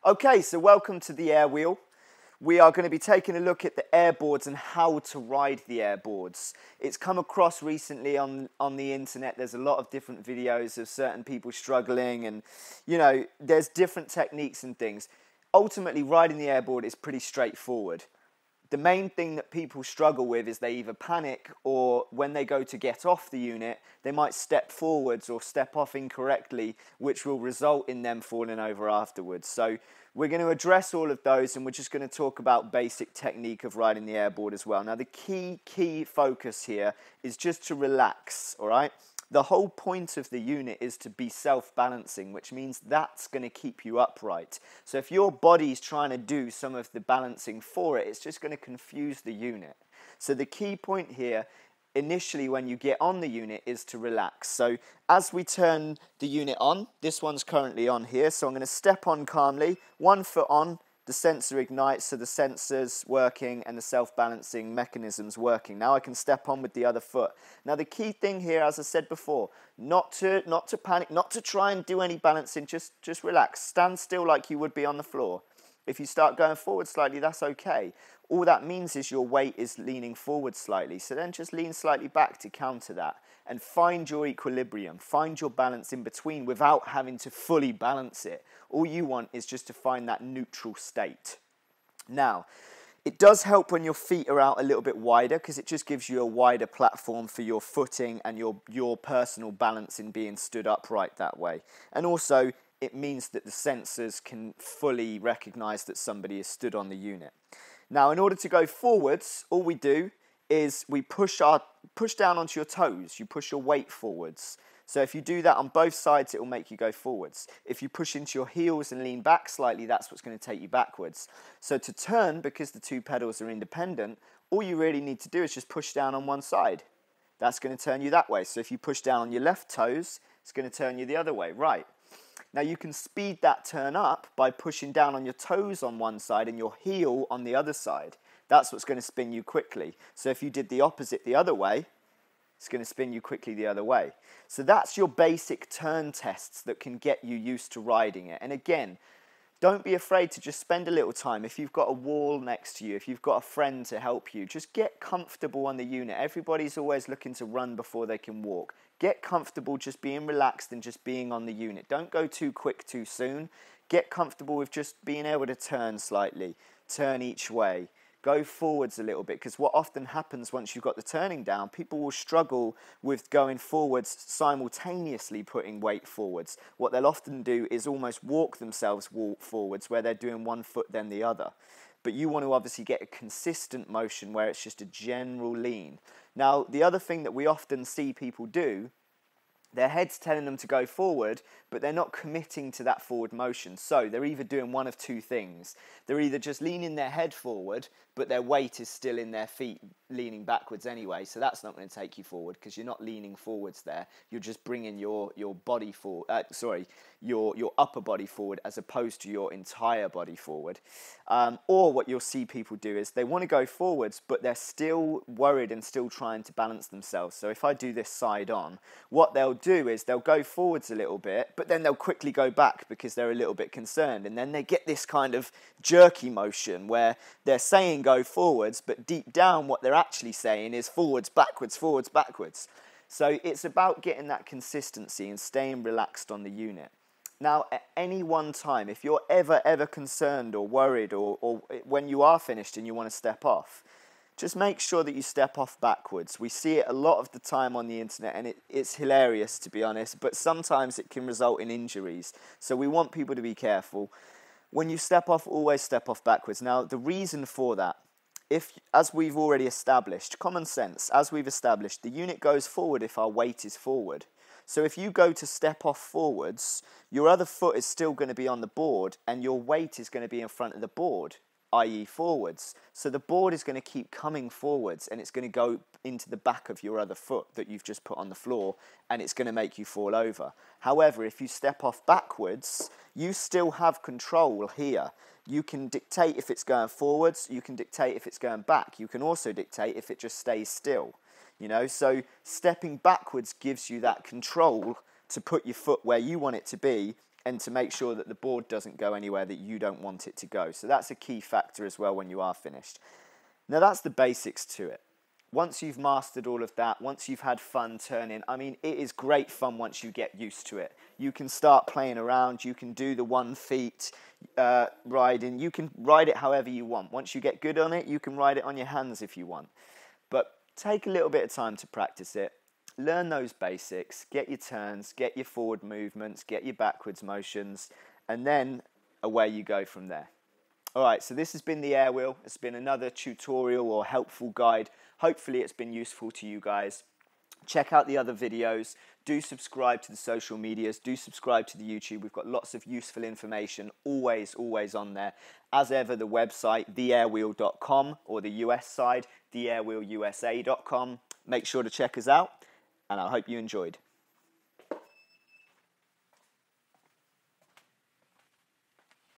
Okay, so welcome to the Airwheel. We are going to be taking a look at the airboards and how to ride the airboards. It's come across recently on the internet. There's a lot of different videos of certain people struggling and, you know, there's different techniques and things. Ultimately, riding the airboard is pretty straightforward. The main thing that people struggle with is they either panic or when they go to get off the unit, they might step forwards or step off incorrectly, which will result in them falling over afterwards. So we're going to address all of those and we're just going to talk about basic technique of riding the airboard as well. Now the key focus here is just to relax, all right? The whole point of the unit is to be self-balancing, which means that's going to keep you upright. So if your body's trying to do some of the balancing for it, it's just going to confuse the unit. So the key point here, initially when you get on the unit, is to relax. So as we turn the unit on, this one's currently on here, so I'm going to step on calmly, 1 foot on, the sensor ignites, so the sensor's working and the self-balancing mechanism's working. Now I can step on with the other foot. Now the key thing here, as I said before, not to panic, not to try and do any balancing, just relax. Stand still like you would be on the floor. If you start going forward slightly, that's okay. All that means is your weight is leaning forward slightly, so then just lean slightly back to counter that. And find your equilibrium, find your balance in between without having to fully balance it. All you want is just to find that neutral state. Now, it does help when your feet are out a little bit wider because it just gives you a wider platform for your footing and your personal balance in being stood upright that way. And also, it means that the sensors can fully recognize that somebody is stood on the unit. Now, in order to go forwards, all we do is we push down onto your toes. You push your weight forwards. So if you do that on both sides, it will make you go forwards. If you push into your heels and lean back slightly, that's what's going to take you backwards. So to turn, because the two pedals are independent, all you really need to do is just push down on one side. That's going to turn you that way. So if you push down on your left toes, it's going to turn you the other way, right? Now you can speed that turn up by pushing down on your toes on one side and your heel on the other side. That's what's going to spin you quickly. So if you did the opposite the other way, it's going to spin you quickly the other way. So that's your basic turn tests that can get you used to riding it. And again, don't be afraid to just spend a little time. If you've got a wall next to you, if you've got a friend to help you, just get comfortable on the unit. Everybody's always looking to run before they can walk. Get comfortable just being relaxed and just being on the unit. Don't go too quick too soon. Get comfortable with just being able to turn slightly, turn each way. Go forwards a little bit, because what often happens once you've got the turning down, people will struggle with going forwards simultaneously putting weight forwards. What they'll often do is almost walk themselves forwards where they're doing one foot then the other. But you want to obviously get a consistent motion where it's just a general lean. Now, the other thing that we often see people do, their head's telling them to go forward, but they're not committing to that forward motion. So they're either doing one of two things. They're either just leaning their head forward, but their weight is still in their feet leaning backwards anyway. So that's not going to take you forward because you're not leaning forwards there. You're just bringing your body forward, your upper body forward as opposed to your entire body forward. Or what you'll see people do is they want to go forwards, but they're still worried and still trying to balance themselves. So if I do this side on, what they'll do is they'll go forwards a little bit, but then they'll quickly go back because they're a little bit concerned. And then they get this kind of jerky motion where they're saying go forwards, but deep down what they're actually saying is forwards, backwards, forwards, backwards. So it's about getting that consistency and staying relaxed on the unit. Now, at any one time, if you're ever concerned or worried or when you are finished and you want to step off, just make sure that you step off backwards. We see it a lot of the time on the internet and it's hilarious, to be honest, but sometimes it can result in injuries. So we want people to be careful. When you step off, always step off backwards. Now, the reason for that, as we've already established, common sense, as we've established, the unit goes forward if our weight is forward. So if you go to step off forwards, your other foot is still going to be on the board and your weight is going to be in front of the board, i.e. forwards. So the board is going to keep coming forwards and it's going to go into the back of your other foot that you've just put on the floor and it's going to make you fall over. However, if you step off backwards, you still have control here. You can dictate if it's going forwards, you can dictate if it's going back. You can also dictate if it just stays still. You know, so stepping backwards gives you that control to put your foot where you want it to be and to make sure that the board doesn't go anywhere that you don't want it to go. So that's a key factor as well when you are finished. Now that's the basics to it. Once you've mastered all of that, once you've had fun turning, I mean, it is great fun once you get used to it. You can start playing around, you can do the 1 feet riding, you can ride it however you want. Once you get good on it, you can ride it on your hands if you want. But take a little bit of time to practice it. Learn those basics, get your turns, get your forward movements, get your backwards motions, and then away you go from there. Alright, so this has been the Airwheel. It's been another tutorial or helpful guide. Hopefully it's been useful to you guys. Check out the other videos. Do subscribe to the social medias. Do subscribe to the YouTube. We've got lots of useful information always on there. As ever, the website, theairwheel.com, or the US side, theairwheelusa.com. Make sure to check us out, and I hope you enjoyed.